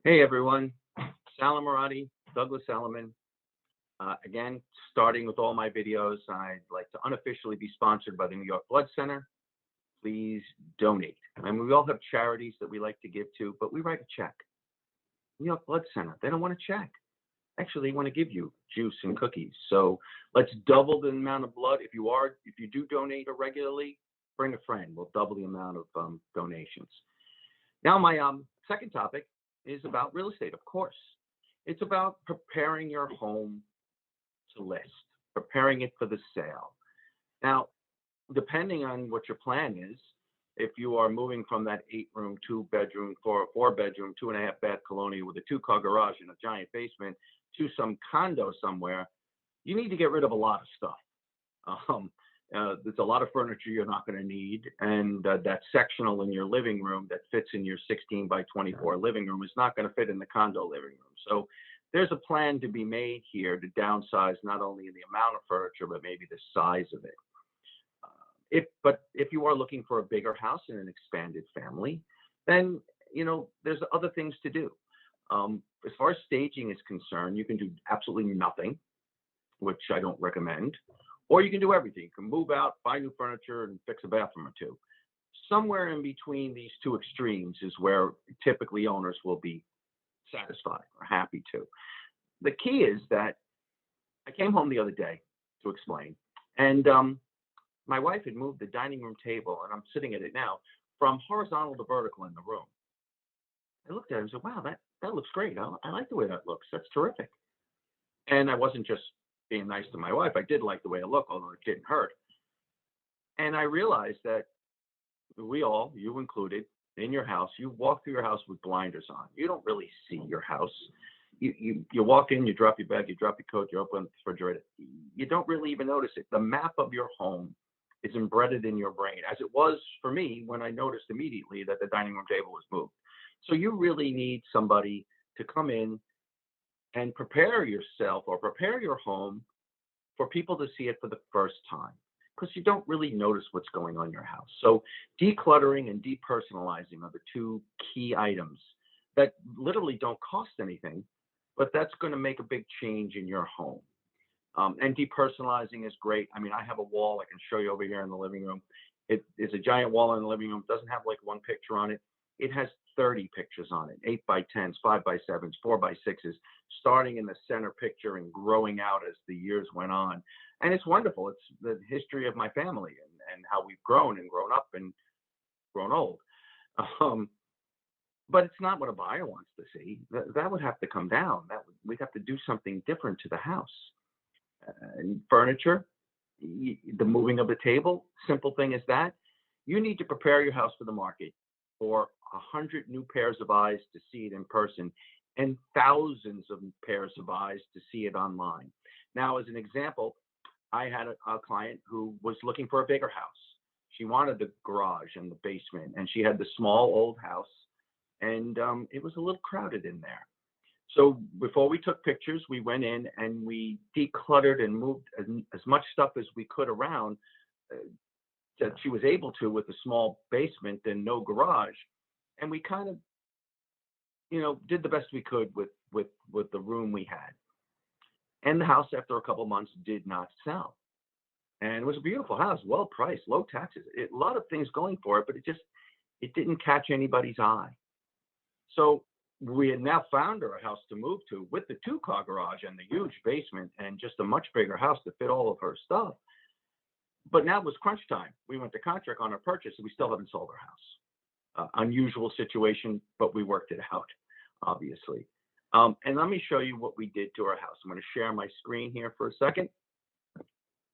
Hey everyone, Salam Maradi, Douglas Elliman. Again, starting with all my videos, I'd like to unofficially be sponsored by the New York Blood Center. Please donate. And we all have charities that we like to give to, but we write a check. New York Blood Center, they don't want a check. Actually, they want to give you juice and cookies. So let's double the amount of blood. If you do donate regularly, bring a friend. We'll double the amount of donations. Now, my second topic is about real estate, of course. It's about preparing your home to list, preparing it for the sale. Now, depending on what your plan is, if you are moving from that 8-room, 2-bedroom, 4-bedroom, 2.5-bath colonial with a 2-car garage and a giant basement to some condo somewhere, you need to get rid of a lot of stuff. There's a lot of furniture you're not going to need, and that sectional in your living room that fits in your 16 by 24 living room is not going to fit in the condo living room. So there's a plan to be made here to downsize not only in the amount of furniture, but maybe the size of it. If you are looking for a bigger house and an expanded family, then there's other things to do. As far as staging is concerned, you can do absolutely nothing, which I don't recommend. Or you can do everything. You can move out, buy new furniture, and fix a bathroom or two. Somewhere in between these two extremes is where typically owners will be satisfied or happy to. The key is that I came home the other day to explain, and my wife had moved the dining room table, and I'm sitting at it now, from horizontal to vertical in the room. I looked at it and said, wow, that looks great. I like the way that looks. That's terrific. And I wasn't just being nice to my wife. I did like the way it looked, although it didn't hurt. And I realized that you included, in your house, you walk through your house with blinders on. You don't really see your house. You walk in, you drop your bag, you drop your coat, you open the refrigerator. You don't really even notice it. The map of your home is embedded in your brain, as it was for me when I noticed immediately that the dining room table was moved. So you really need somebody to come in and prepare yourself or prepare your home for people to see it for the first time, because you don't really notice what's going on in your house. So decluttering and depersonalizing are the two key items that literally don't cost anything, but that's going to make a big change in your home. And depersonalizing is great. I mean, I have a wall I can show you over here in the living room. It is a giant wall in the living room. It doesn't have like one picture on it. It has 30 pictures on it, 8 by 10s, 5 by 7s, 4 by 6s, starting in the center picture and growing out as the years went on. And it's wonderful. It's the history of my family and how we've grown and grown up and grown old. But it's not what a buyer wants to see. That would have to come down. We'd have to do something different to the house. And furniture, the moving of the table, simple thing as that. You need to prepare your house for the market for 100 new pairs of eyes to see it in person and thousands of pairs of eyes to see it online. Now, as an example, I had a client who was looking for a bigger house. She wanted the garage and the basement, and she had the small old house, and it was a little crowded in there. So before we took pictures, we went in and we decluttered and moved as much stuff as we could around that she was able to with a small basement and no garage. And we kind of, did the best we could with the room we had. And the house, after a couple of months, did not sell. And it was a beautiful house, well priced, low taxes, a lot of things going for it, but it didn't catch anybody's eye. So we had now found her a house to move to with the 2-car garage and the huge basement and just a much bigger house to fit all of her stuff. But now it was crunch time. We went to contract on our purchase, and we still haven't sold our house. Unusual situation, but we worked it out, obviously. And let me show you what we did to our house. I'm going to share my screen here for a second,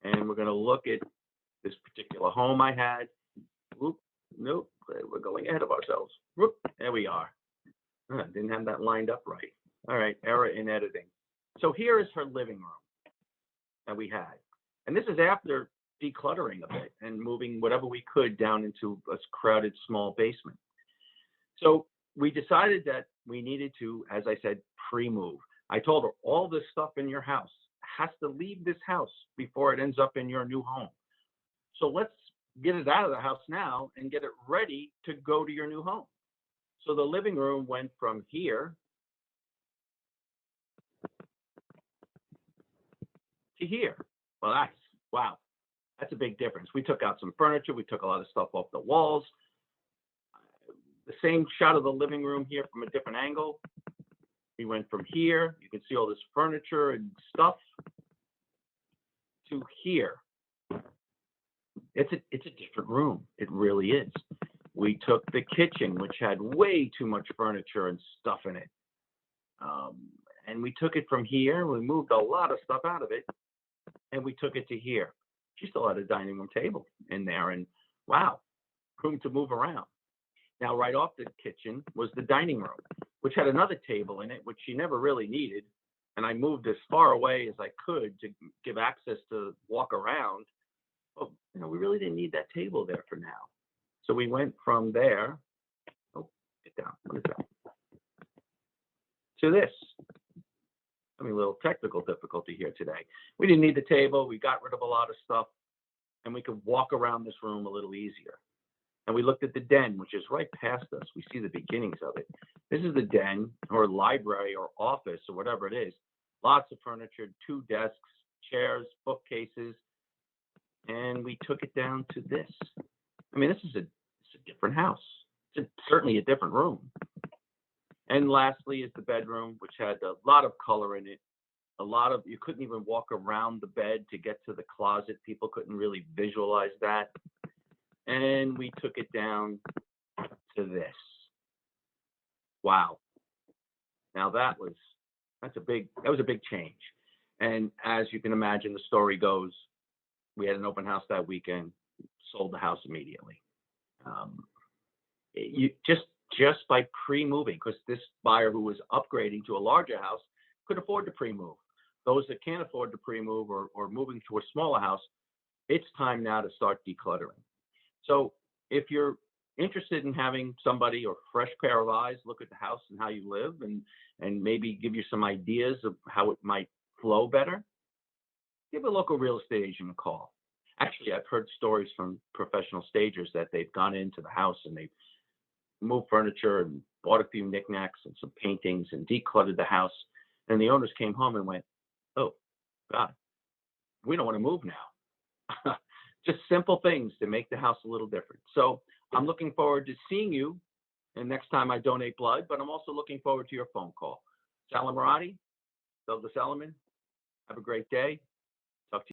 and we're going to look at this particular home I had. Whoop, nope, we're going ahead of ourselves. Whoop, there we are. Didn't have that lined up right. All right, error in editing. So here is her living room that we had. And this is after decluttering a bit and moving whatever we could down into a crowded small basement. So we decided that we needed to, as I said, pre-move. I told her all this stuff in your house has to leave this house before it ends up in your new home. So let's get it out of the house now and get it ready to go to your new home. So the living room went from here to here. Well, wow, that's a big difference. We took out some furniture. We took a lot of stuff off the walls. The same shot of the living room here from a different angle. We went from here, you can see all this furniture and stuff, to here. It's a different room. It really is. We took the kitchen, which had way too much furniture and stuff in it. And we took it from here. We moved a lot of stuff out of it, and we took it to here. She still had a dining room table in there, and wow, room to move around. Now, right off the kitchen was the dining room, which had another table in it, which she never really needed. And I moved as far away as I could to give access to walk around. But, we really didn't need that table there for now. So we went from there, oh, get down, what is that? To this. A little technical difficulty here today. We didn't need the table. We got rid of a lot of stuff, and we could walk around this room a little easier. And we looked at the den, which is right past us. We see the beginnings of it. This is the den or library or office or whatever it is. Lots of furniture, 2 desks, chairs, bookcases, and we took it down to this. This is a different house. It's certainly a different room. And lastly is the bedroom, which had a lot of color in it. You couldn't even walk around the bed to get to the closet. People couldn't really visualize that. And we took it down to this. Wow. Now that was a big change. And as you can imagine, the story goes, we had an open house that weekend, sold the house immediately. You just by pre-moving, because this buyer who was upgrading to a larger house could afford to pre-move. Those that can't afford to pre-move or moving to a smaller house, it's time now to start decluttering. So if you're interested in having somebody or a fresh pair of eyes look at the house and how you live and maybe give you some ideas of how it might flow better, give a local real estate agent a call. Actually, I've heard stories from professional stagers that they've gone into the house and they've moved furniture and bought a few knickknacks and some paintings and decluttered the house. And the owners came home and went, oh, God, we don't want to move now. Just simple things to make the house a little different. So I'm looking forward to seeing you and next time I donate blood, but I'm also looking forward to your phone call. Salam Maradi, Douglas Elliman, have a great day. Talk to you.